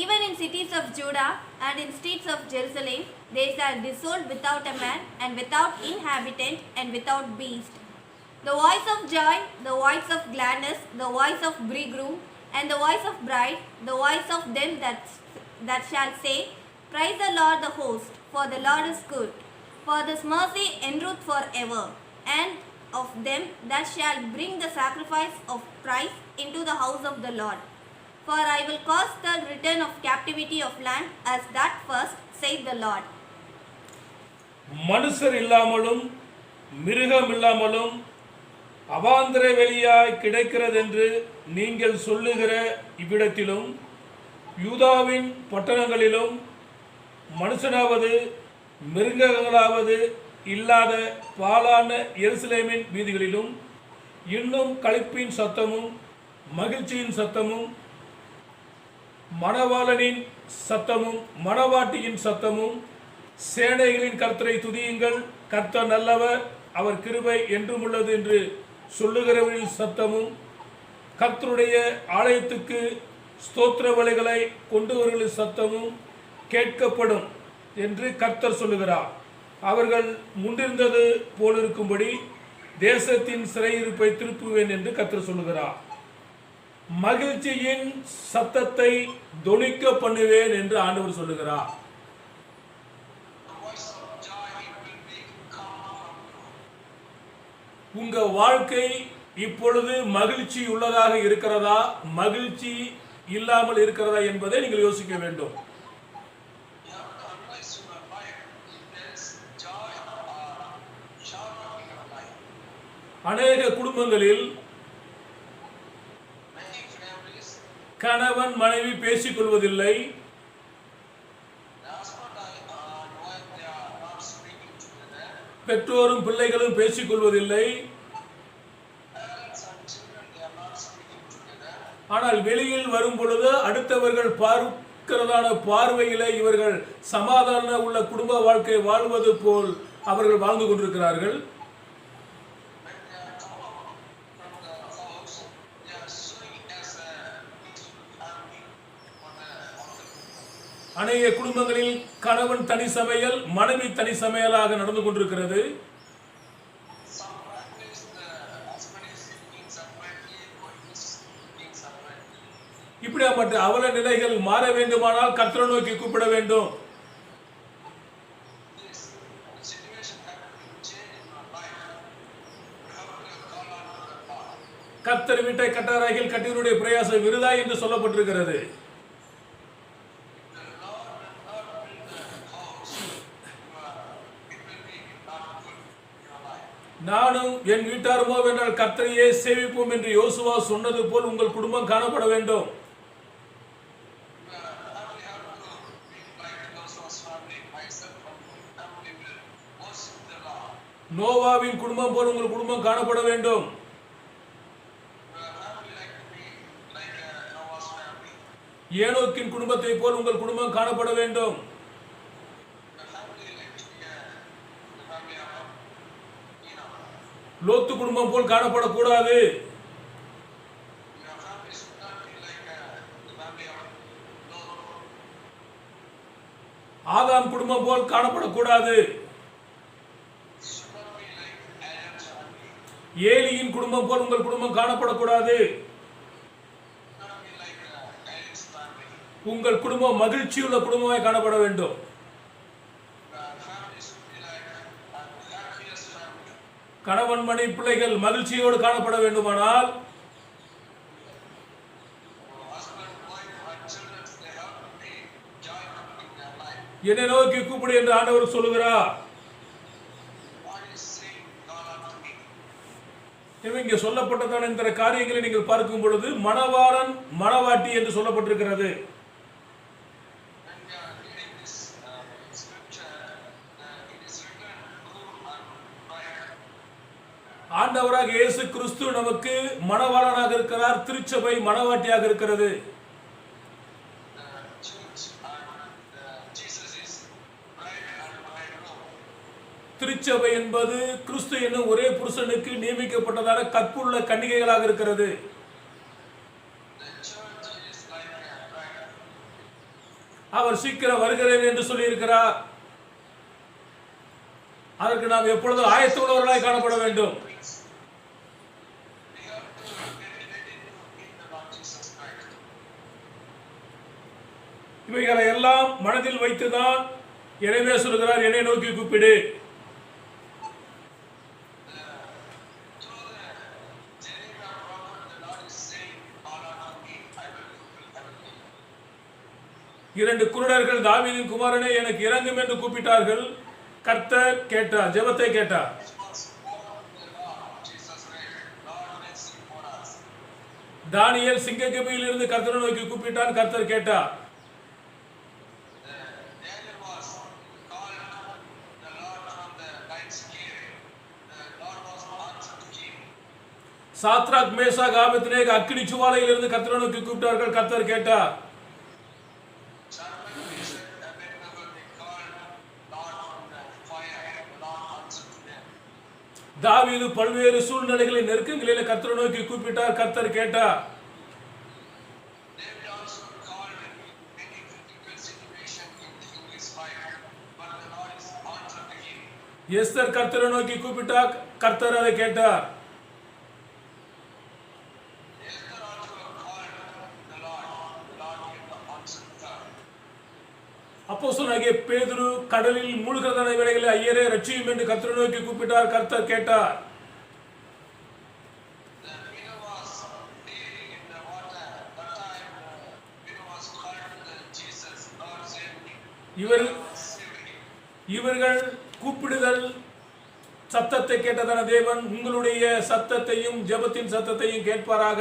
Even in cities of Judah and in streets of Jerusalem, they shall desolate without a man and without inhabitant and without beast. The voice of joy, the voice of gladness, the voice of bridegroom, and the voice of bride, the voice of them that shall say, Praise the Lord the host, for the Lord is good, for his mercy endureth forever. And of them that shall bring the sacrifice of price into the house of the Lord. For I will cause the return of captivity of land as that first, saith the Lord. மனுஷர் இல்லாமலும் மிருகம் இல்லாமலும் அவாந்தர வெளியாய் கிடைக்கிறதென்று நீங்கள் சொல்லுகிற இவ்விடத்திலும் யூதாவின் பட்டணங்களிலும் மனுஷனாவது மிருகங்களாவது இல்லாத பாலான எருசலேமின் வீதிகளிலும் இன்னும் களிப்பின் சத்தமும் மகிழ்ச்சியின் சத்தமும் மணவாளனின் சத்தமும் மணவாட்டியின் சத்தமும் சேனைகளின் கர்த்தரை துதியுங்கள், கர்த்தர் நல்லவர், அவர் கிருபை என்றும் உள்ளது என்று சொல்லுகிறவர்களின் சத்தமும் கர்த்தருடைய ஆலயத்துக்கு ஸ்தோத்திர பலிகளை கொண்டுவர்களின் சத்தமும் கேட்கப்படும் என்று கர்த்தர் சொல்லுகிறார். அவர்கள் முன்னிருந்தது போலிருக்கும்படி தேசத்தின் சிறையிருப்பை திருப்புவேன் என்று கர்த்தர் சொல்லுகிறார். மகிழ்ச்சியின் சத்தத்தை தொனிக்க பண்ணுவேன் என்று ஆண்டவர் சொல்லுகிறார். The voice of joy will be come from you. உங்க வாழ்க்கை இப்பொழுது மகிழ்ச்சி உள்ளதாக இருக்கிறதா, மகிழ்ச்சி இல்லாமல் இருக்கிறதா என்பதை நீங்கள் யோசிக்க வேண்டும். You have to analyze your life. If there is joy or sorrow in your life. அநேக குடும்பங்களில் Many families, கணவன் மனைவி பேசிக் கொள்வதில்லை. the husband and wife, they are not speaking together. பெற்றோரும் பிள்ளைகளும் பேசிக் கொள்வதில்லை. Parents and children, they are not speaking together. ஆனால் வெளியில் வரும் பொழுது அடுத்தவர்கள் பார்க்கிறதான பார்வையிலே இவர்கள் சமாதான உள்ள குடும்ப வாழ்க்கை வாழ்வது போல் அவர்கள் வாழ்ந்து கொண்டிருக்கிறார்கள். When they are come out from the house, they are showing as a peaceful family on the அநேக குடும்பங்களில் கணவன் தனி சமையல், மனைவி தனி சமையலாக நடந்து கொண்டிருக்கிறது. some families, the husband is cooking separately, wife is cooking separately. இப்படியாப்பட்ட அவல நிலைகள் மாற வேண்டுமானால் கர்த்தரை நோக்கி கூப்பிட வேண்டும். This situation have to change in your life. You have to call on to the Lord. கர்த்தர் வீட்டை கட்டாராகில் கட்டியவருடைய பிரயாசம் விருதா என்று சொல்லப்பட்டிருக்கிறது. The Lord will not build the house. It will be not good in your life. நானும் என் வீட்டாருமோ என்றால் கர்த்தரையே சேவிப்போம் என்று யோசுவா சொன்னது போல் உங்கள் குடும்பம் காணப்பட வேண்டும். Your family have to be like Joseph's family. Myself and my family will worship the Lord. நோவாவின் குடும்பம் போல் உங்கள் குடும்பம் காணப்பட வேண்டும். Your family like to be like Noah's family. ஏனோக்கின் குடும்பத்தை போல் உங்கள் குடும்பம் காணப்பட வேண்டும். Your family like to be the family of Enoch. லோத்து குடும்பம் போல் காணப்படக்கூடாது. Your family should not be like the family of Lot. ஆதாம் குடும்பம் போல் காணப்படக்கூடாது. Should not be like Adam's family. ஏலியின் குடும்பம் போல் உங்கள் குடும்பம் காணப்படக்கூடாது. Should not be like Cain's family. உங்கள் குடும்பம் மகிழ்ச்சியுள்ள குடும்பமாய் காணப்பட வேண்டும். Your family should be like happiest family. கணவன் மனைவி பிள்ளைகள் மகிழ்ச்சியோடு காணப்பட வேண்டுமானால் Husband, wife, and children, they have to be joyful in their life. என்னை நோக்கி கூப்பிடு என்று ஆண்டவர் சொல்லுகிறார். What is saying, call unto me. எனவே இங்கே சொல்லப்பட்டதான இந்த காரியங்களை நீங்கள் பார்க்கும் பொழுது மணவாளன் மணவாட்டி என்று சொல்லப்பட்டிருக்கிறது. When we are reading this scripture, it is written, groom and bride. ஆண்டவராக இயேசு கிறிஸ்து நமக்கு மணவாளனாக இருக்கிறார். திருச்சபை மணவாட்டியாக இருக்கிறது. The church and Jesus is bride and bridegroom. திருச்சபை என்பது கிறிஸ்து என்னும் ஒரே புருஷனுக்கு நியமிக்கப்பட்டதான கற்புள்ள கன்னிகைகளாக இருக்கிறது. The church is like a bride. அவர் சீக்கிரம் வருகிறேன் என்று சொல்லியிருக்கிறார். அதற்கு நாம் எப்பொழுதும் ஆயத்தமுள்ளவர்களாய் காணப்பட வேண்டும். We have to get ready to meet the Lord Jesus Christ. இவைகளை எல்லாம் மனதில் வைத்துதான் எனவே சொல்கிறார், என்னை நோக்கி கூப்பிடு. Through the Jeremiah prophet, the Lord is saying, "Call unto me, I will fulfill everything." இரண்டு குருடர்கள் தாவீதின் குமாரனே எனக்கு இறங்கும் என்று கூப்பிட்டார்கள். கர்த்தர் கேட்டார், ஜெபத்தை கேட்டார். Response for the Lord Jesus Christ, Lord mercy for us. தானியேல் சிங்கக்கபியில் இருந்து கர்த்தரை நோக்கி கூப்பிட்டான். கர்த்தர் கேட்டார். Daniel was called the Lord from the lion's cave. The Lord was answered to him. Shadrach Meshach Abednego அக்கினி ஜுவாலையில் இருந்து கர்த்தரை நோக்கி கூப்பிட்டார்கள். கர்த்தர் கேட்டார். Shadrach, Meshach, Abednego, they called Lord from the fire. The Lord answered to them. தாவீது பல்வேறு சூழ்நிலைகளின் நெருக்கங்களில் கர்த்தரை நோக்கி கூப்பிட்டார். கர்த்தர் கேட்டார். David also called in many critical situations in his life, but the Lord is answered to him. Esther கர்த்தரை நோக்கி கூப்பிட்டார். கர்த்தர் அதை கேட்டார். Esther also called the Lord gave the answer to her. அப்போஸ்தலனாகிய பேதுரு கடலில் மூழ்கிறதான வேளைகளில் ஐயரே ரட்சியும் என்று கர்த்தரை நோக்கி கூப்பிட்டார். கர்த்தர் கேட்டார். The Peter was dealing in the water. That time Peter was called to Jesus, Lord save me. இவர் Lord save me. இவர்கள் கூப்பிடுதல் சத்தத்தை கேட்டதான தேவன் உங்களுடைய சத்தத்தையும் ஜெபத்தின் சத்தத்தையும் கேட்பாராக.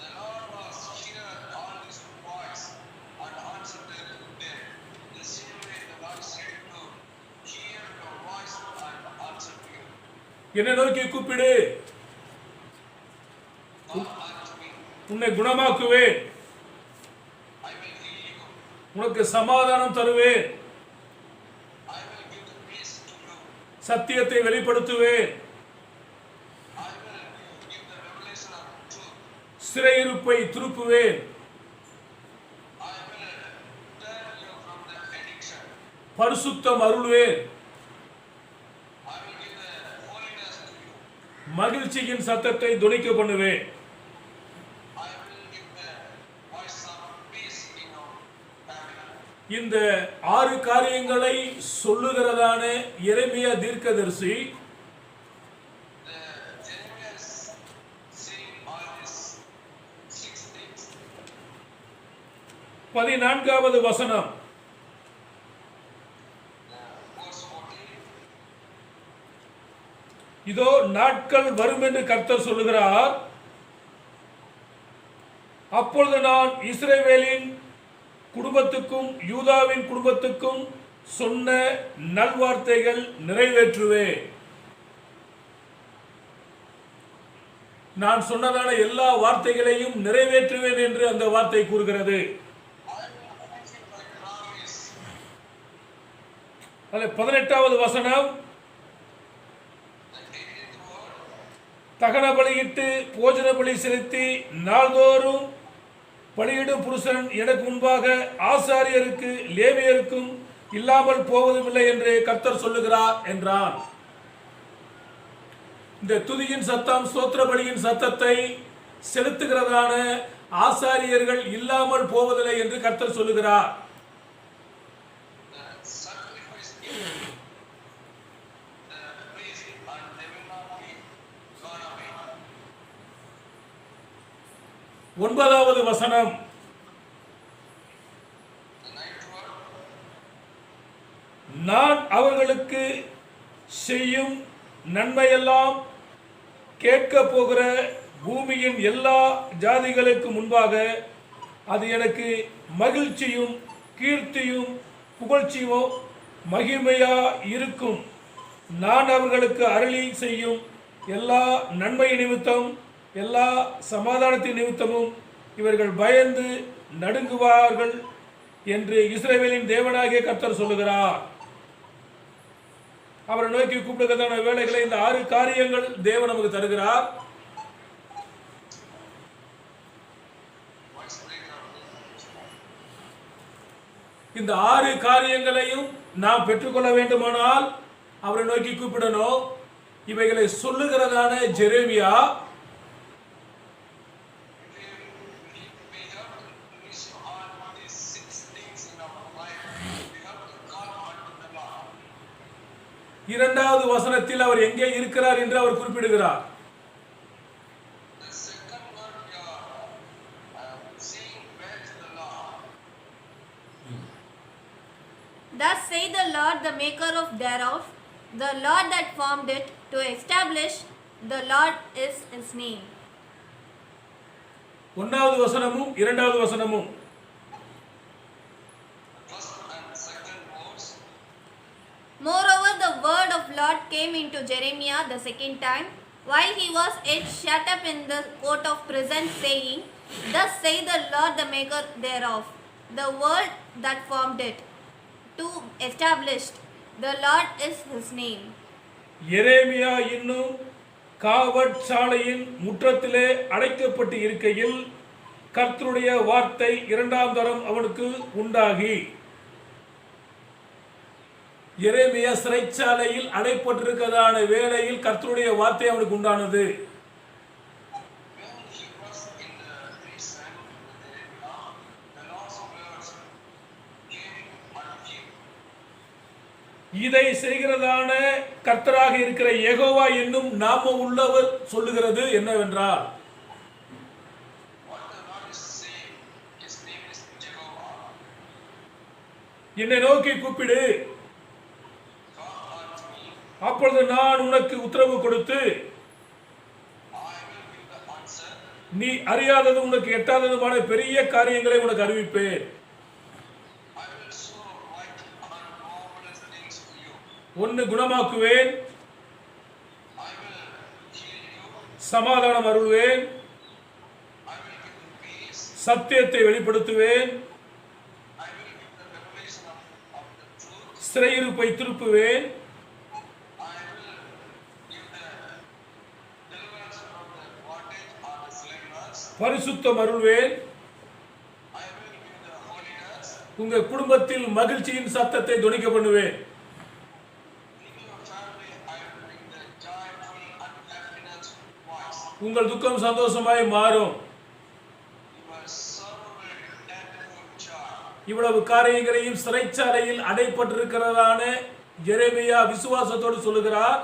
The Lord was hear all this voice and answered them. The same way the Lord said to hear your voice and answer to you. என்னை நோக்கி கூப்பிடு, Call unto me, உன்னை குணமாக்குவேன், I will heal you. உனக்கு சமாதானம் தருவேன், I will give the peace to you. சத்தியத்தை வெளிப்படுத்துவேன், I will give the revelation of truth. சிறையிருப்பை திருப்புவேன், I will turn you from the addiction. பரிசுத்தம் அருள்வேன், I will give the holiness to you. மகிழ்ச்சியின் சத்தத்தை தொனிக்க பண்ணுவேன். I will give the voice of peace in your family. இந்த 6 காரியங்களை சொல்லுகிறதான எரேமியா தீர்க்கதரிசி The Jeremiah is saying all these 6 things. 14வது வசனம். Verse 14. இதோ நாட்கள் வரும் என்று கர்த்தர் சொல்லுகிறார். அப்பொழுது நான் இஸ்ரவேலின் குடும்பத்துக்கும் யூதாவின் குடும்பத்துக்கும் சொன்ன நல்வார்த்தைகள் நிறைவேற்றுவேன். நான் சொன்னதான எல்லா வார்த்தைகளையும் நிறைவேற்றுவேன் என்று அந்த வார்த்தை கூறுகிறது. I will fulfill my promise. அதில் 18வது வசனம். The 18th word. தகன பலியிட்டு போஜன பலி செலுத்தி நாள்தோறும் பலியிடும் புருஷன் எனக்கு முன்பாக ஆசாரியருக்கு லேவியருக்கும் இல்லாமல் போவதுமில்லை என்று கர்த்தர் சொல்லுகிறார் என்றான். இந்த துதியின் சத்தம் ஸ்தோத்திர பலியின் சத்தத்தை செலுத்துகிறதான ஆசாரியர்கள் இல்லாமல் போவதில்லை என்று கர்த்தர் சொல்லுகிறார். The sacrifice given, the priest, and they will not be gone away. 9வது வசனம். The 9th word. நான் அவர்களுக்கு செய்யும் நன்மையெல்லாம் கேட்க போகிற பூமியின் எல்லா ஜாதிகளுக்கு முன்பாக அது எனக்கு மகிழ்ச்சியும் கீர்த்தியும் புகழ்ச்சியும் மகிமையா இருக்கும். நான் அவர்களுக்கு அருளி செய்யும் எல்லா நன்மை நிமித்தம் எல்லா சமாதானத்தின் நிமித்தமும் இவர்கள் பயந்து நடுங்குவார்கள் என்று இஸ்ரவேலின் தேவனாகிய கர்த்தர் சொல்லுகிறார். அவரை நோக்கி கூப்பிடுகிறதான வேலைகளை இந்த 6 காரியங்கள் தேவன் நமக்கு தருகிறார். What's breakdown? இந்த 6 காரியங்களையும் நாம் பெற்றுக்கொள்ள வேண்டுமானால் அவரை நோக்கி கூப்பிடணும். இவைகளை சொல்லுகிறதான Jeremiah We have to finish all these 6 things in our life. We have to call unto the Lord. 2வது வசனத்தில் அவர் எங்கே இருக்கிறார் என்று அவர் குறிப்பிடுகிறார். The second word we are seeing where is the Lord. Thus say the Lord, the maker of thereof, the Lord that formed it, to establish, the Lord is his name. 1வது வசனமும் 2வது வசனமும் First and second words. Moreover, the word of Lord came into Jeremiah the second time, while he was yet shut up in the court of prison, saying, Thus say the Lord, the maker thereof, the world that formed it, to establish, the Lord is his name. எரேமியா இன்னும் காவற்சாலையின் முற்றத்திலே அடைக்கப்பட்டு இருக்கையில் கர்த்தருடைய வார்த்தை 2ஆம் தரம் அவனுக்கு உண்டாகி, எரேமியா சிறைச்சாலையில் அடைப்பட்டிருக்கிறதான வேளையில் கர்த்தருடைய வார்த்தை அவனுக்கு உண்டானது. When he was in the prison with Jeremiah, the Lord's words came unto him. இதை செய்கிறதான கர்த்தராக இருக்கிற யெகோவா என்னும் நாம உள்ளவர் சொல்லுகிறது என்னவென்றால், What the Lord is saying, his name is Jehovah. என்னை நோக்கி கூப்பிடு, Call unto me, அப்பொழுது நான் உனக்கு உத்தரவு கொடுத்து I will give the answer. நீ அறியாதது உனக்கு எட்டாததுமான பெரிய காரியங்களை உனக்கு அறிவிப்பேன். I will show mighty and marvelous things to you. ஒன்னு குணமாக்குவேன், I will heal you. சமாதானம் அருள்வேன், I will give you peace. சத்தியத்தை வெளிப்படுத்துவேன், I will give the revelation of the truth. சிறையிருப்பை திருப்புவேன், I will give the deliverance from the bondage or the slavers. பரிசுத்தம் அருள்வேன், I will give the holiness. உங்க குடும்பத்தில் மகிழ்ச்சியின் சத்தத்தை துணிக்க பண்ணுவேன். In your family, I will bring the joyful and happiness voice. உங்கள் துக்கம் சந்தோஷமாய் மாறும். Your sorrow will turn to joy. இவ்வளவு காரியங்களையும் சிறைச்சாலையில் அடைப்பட்டிருக்கிறதான எரேமியா விசுவாசத்தோடு சொல்லுகிறார்.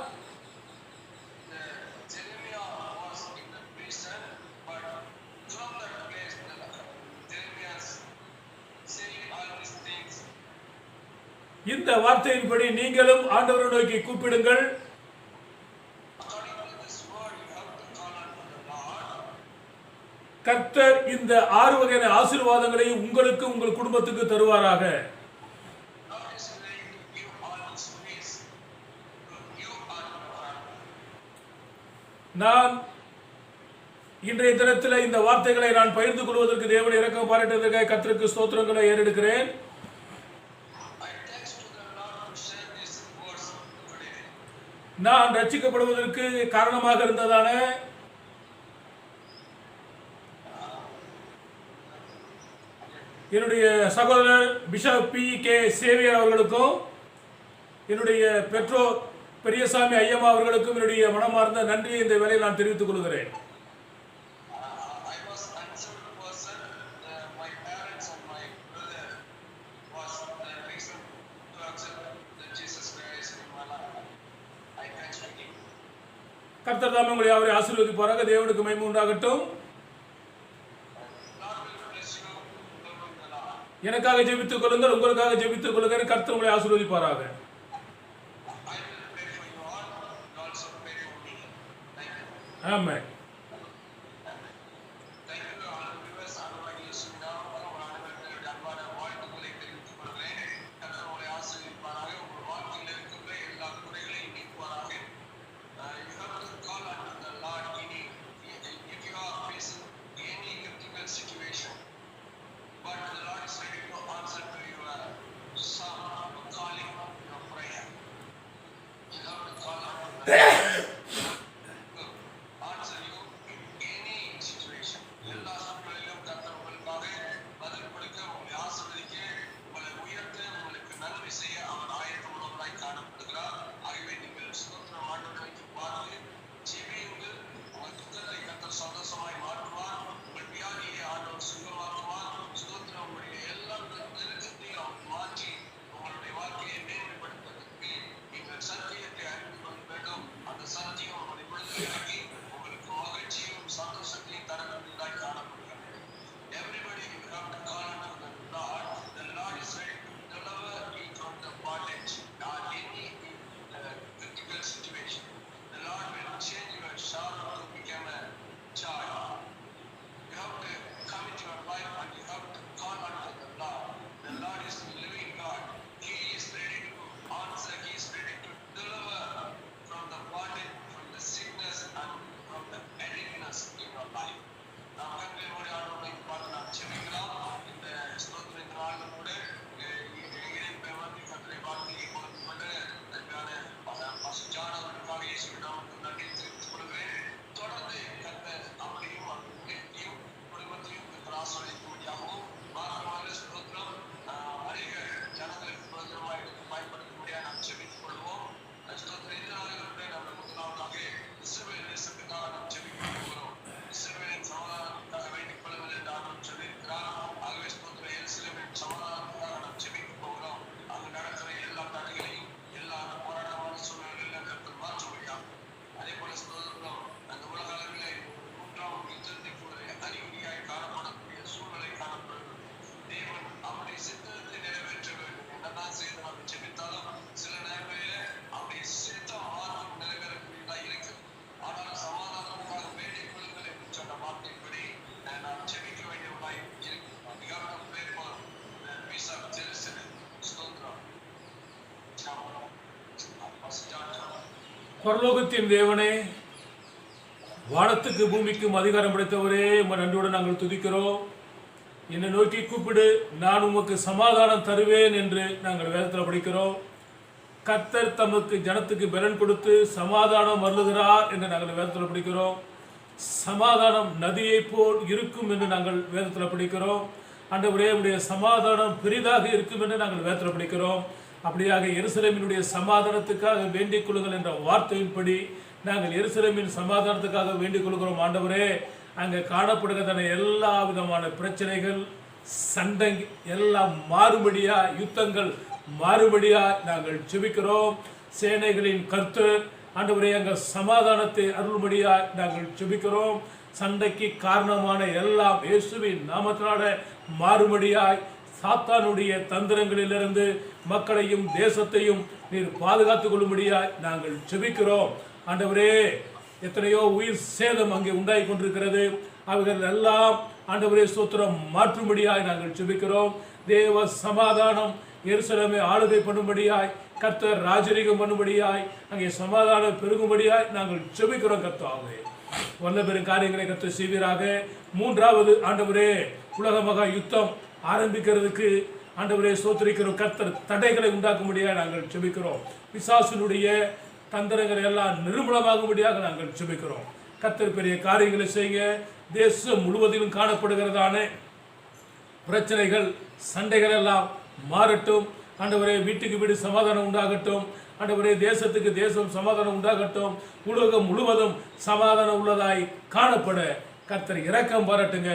Jeremiah was in the prison, but from that place, Jeremiah is saying all these things. இந்த வார்த்தையின்படி நீங்களும் ஆண்டவரை நோக்கி கூப்பிடுங்கள். According to this word, you have to call unto the Lord. கர்த்தர் இந்த 6 வகையான ஆசீர்வாதங்களையும் உங்களுக்கு உங்கள் குடும்பத்துக்கு தருவாராக. God is ready to give all His peace to you and your family. நான் இன்றைய தினத்தில் இந்த வார்த்தைகளை நான் பகிர்ந்து கொள்வதற்கு தேவனை இரக்கம் பாராட்டுவதற்காக கர்த்தருக்கு ஸ்தோத்திரங்களை ஏறெடுக்கிறேன். I thanks to the Lord to share these words today. நான் ரட்சிக்கப்படுவதற்கு காரணமாக இருந்ததான என்னுடைய சகோதரர் பிஷப் P.K. சேவியர் அவர்களுக்கும் என்னுடைய பெற்றோர் பெரியசாமி ஐயம்மா அவர்களுக்கும் என்னுடைய மனமார்ந்த நன்றியை இந்த வேளையில் நான் தெரிவித்துக் கொள்கிறேன். I was unsaved person. My parents and my brother was the reason to accept the Jesus Christ in my life. I thanks to Him. கர்த்தர் தாமே உங்களை அவரை ஆசீர்வதிப்பாராக. தேவனுக்கு மகிமை உண்டாகட்டும். Lord will bless you. Lord in the Lord. எனக்காக ஜெபித்துக் கொள்ளுங்கள், உங்களுக்காக ஜெபித்துக் கொள்ளுங்கள். கர்த்தர் உங்களை ஆசீர்வதிப்பாராக. I will pray for you all. You also pray for me. Thank you. Amen. Thank you all viewers. அன்பாக இயேசுவினால் உங்கள் அனைவருக்கும் அன்பான வாழ்த்துக்களை தெரிவித்துக் கொள்கிறேன். கர்த்தர் உங்களை ஆசீர்வதிப்பாராக. உங்கள் வாழ்க்கையில் இருக்கின்ற எல்லா குறைகளையும் நீக்குவாராக. You have to call unto the Lord if you are facing any critical situation. But the Lord is ready to answer to your song, calling, your prayer. இறங்கி உங்களுக்கு மகிழ்ச்சியும் சந்தோஷத்தையும் தரக்கூடியதாய் காணப்படுகிறது. Everybody have to call unto the Lord. The Lord is ready to deliver you from the bondage or any critical situation. The Lord will change your sorrow to become a joy. You have to commit your life and you have to call unto the Lord. The Lord is the living God. He is ready to answer. He is ready to deliver from the bondage, from the sickness and from the headaches in your life. நாம் கண்களுடைய ஆண்டவரை பார்த்து நாம் செபிக்கலாம். இந்த ஸ்தோத்திர நாள் கூட இணைப்பை வந்து கர்த்தரை வார்த்தையை கொடுத்து கொண்டு அதற்கான பசுச்சானவர்களுக்காக இயேசுவின் நாமத்தில் நன்றி தெரிவித்துக் கொள்கிறேன். தொடர்ந்து கர்த்தர் அவரையும் அவருடையும் குடும்பத்தையும் கர்த்தர் ஆசீர்வதிக்கும்படியாகவும் மாத்திரமல்ல ஸ்தோத்திரம் அநேக ஜனங்களுக்கு பிரயோஜனமாக எடுத்து பயன்படுத்தும்படியாக நாம் செபித்துக் கொள்வோம். ஸ்தோத்திரம் இந்த நாளில் கூட நம்ம முதலாவதாக இஸ்ரவேல் தேசத்துக்காக நாம் செபிக்க போகிறோம். இஸ்ரவேலின் சமாதானத்துக்காக வேண்டிக் கொள்ளுங்கள் என்று ஆண்டவர் சொல்லியிருக்கிறார். ஆகவே ஸ்தோத்திரம் எருசலேமின் சமாதானத்துக்காக நாம் செபிக்க போகிறோம். அங்கு நடக்கிற எல்லா தடைகளையும் எல்லா போராட்டமான சூழ்நிலைகளிலும் கர்த்தர் மாற்ற முடியாது. அதே போல ஸ்தோத்திரம் அந்த உலக அளவிலே மூன்றாம் யுத்தத்திற்கு ஒரு அறிகுறியாய் காணப்படக்கூடிய சூழ்நிலை காணப்படுகிறது. தேவன் அவருடைய சித்தத்தை நிறைவேற்ற வேண்டும். என்னதான் செய்து நாம் செபித்தாலும் சில நேரங்களிலே அவருடைய சித்தம் மாற்றம் நிறைவேறக்கூடியதாக இருக்கிறது. ஆனால் சமாதானத்துக்காக வேண்டிக் கொள்ளுங்கள் என்று சொன்ன வார்த்தைப்படி நாம் செபிக்க வேண்டியவர்களாய் இருக்கிறோம். மிகவும் பேர் பீஸ் ஆஃப் ஜெருசலேம் ஸ்தோத்திரம். பரலோகத்தின் தேவனே, வானத்துக்கு பூமிக்கும் அதிகாரம் படைத்தவரே, உம்மை நன்றியோடு நாங்கள் துதிக்கிறோம். என்னை நோக்கி கூப்பிடு, நான் உமக்கு சமாதானம் தருவேன் என்று நாங்கள் வேதத்தில் படிக்கிறோம். கர்த்தர் தமக்கு ஜனத்துக்கு பலன் கொடுத்து சமாதானம் அருளுகிறார் என்று நாங்கள் வேதத்தில் படிக்கிறோம். சமாதானம் நதியைப் போல் இருக்கும் என்று நாங்கள் வேதத்தில் படிக்கிறோம். ஆண்டவரே, உடைய சமாதானம் பெரிதாக இருக்கும் என்று நாங்கள் வேதத்தில் படிக்கிறோம். அப்படியாக எருசலேமினுடைய சமாதானத்துக்காக வேண்டிக் கொள்ளுங்கள் என்ற வார்த்தையின்படி நாங்கள் எருசலேமின் சமாதானத்துக்காக வேண்டிக் கொள்கிறோம். ஆண்டவரே, அங்கே காணப்படுகிற எல்லா விதமான பிரச்சனைகள், சண்டை எல்லாம் மாறுபடியா, யுத்தங்கள் மாறுபடியா நாங்கள் ஜெபிக்கிறோம். சேனைகளின் கர்த்தர் ஆண்டவரே, அங்கே சமாதானத்தை அருள்படியா நாங்கள் ஜெபிக்கிறோம். சண்டைக்கு காரணமான எல்லாம் இயேசுவின் நாமத்தினால மாறுபடியாய் சாத்தானுடைய தந்திரங்களிலிருந்து மக்களையும் தேசத்தையும் நீர் பாதுகாத்துக் கொள்ளும்படியாய் நாங்கள் ஜெபிக்கிறோம். ஆண்டவரே, எத்தனையோ உயிர் சேதம் அங்கே உண்டாகி கொண்டிருக்கிறது. அவைகள் எல்லாம் ஆண்டவரே ஸ்தோத்திரம் மாற்றும்படியாய் நாங்கள் ஜெபிக்கிறோம். தேவ சமாதானம் எருசலேமை ஆளுகை பண்ணும்படியாய், கர்த்தர் ராஜரீகம் பண்ணும்படியாய், அங்கே சமாதானம் பெருகும்படியாய் நாங்கள் ஜெபிக்கிறோம். கர்த்தாவே, வல்ல பெரும் காரியங்களை கர்த்தர் செய்வீராக. மூன்றாவது ஆண்டவரே, உலக மகா யுத்தம் ஆரம்பிக்கிறதுக்கு ஆண்டவரே ஸ்தோத்திரிக்கிறோம். கர்த்தர் தடைகளை உண்டாக்கும்படியாக நாங்கள் ஜெபிக்கிறோம். பிசாசினுடைய தந்திரங்களை எல்லாம் நிர்மூலமாகும்படியாக நாங்கள் ஜெபிக்கிறோம். கர்த்தர் பெரிய காரியங்களை செய்ய. தேசம் முழுவதிலும் காணப்படுகிறதான பிரச்சனைகள், சண்டைகள் எல்லாம் மாறட்டும். ஆண்டவரே, வீட்டுக்கு வீடு சமாதானம் உண்டாகட்டும். ஆண்டவரே, தேசத்துக்கு தேசம் சமாதானம் உண்டாகட்டும். உலகம் முழுவதும் சமாதானம் உள்ளதாய் காணப்பட கர்த்தர் இரக்கம் பாராட்டுங்க.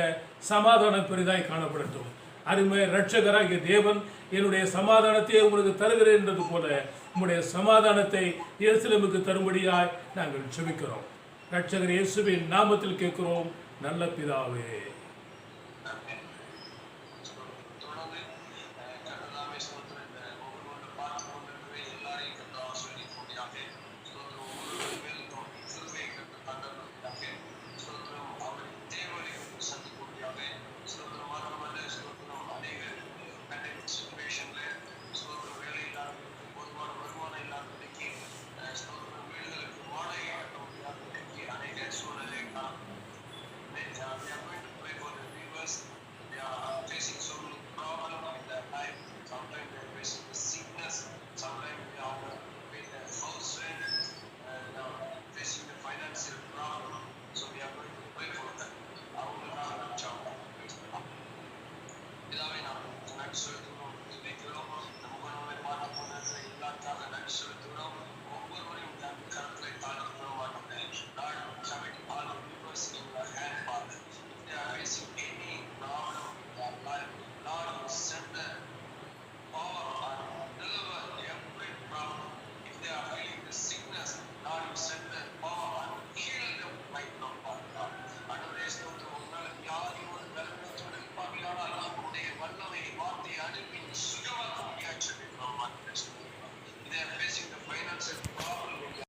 சமாதானம் பெரிதாய் காணப்படட்டும். அருமை இரட்சகராகிய தேவன், என்னுடைய சமாதானத்தை உங்களுக்கு தருகிறேன் என்றது போல உம்முடைய சமாதானத்தை எருசலேமுக்கு தரும்படியாய் நாங்கள் ஜெபிக்கிறோம். இரட்சகர் இயேசுவின் நாமத்தில் கேட்கிறோம் நல்ல பிதாவே.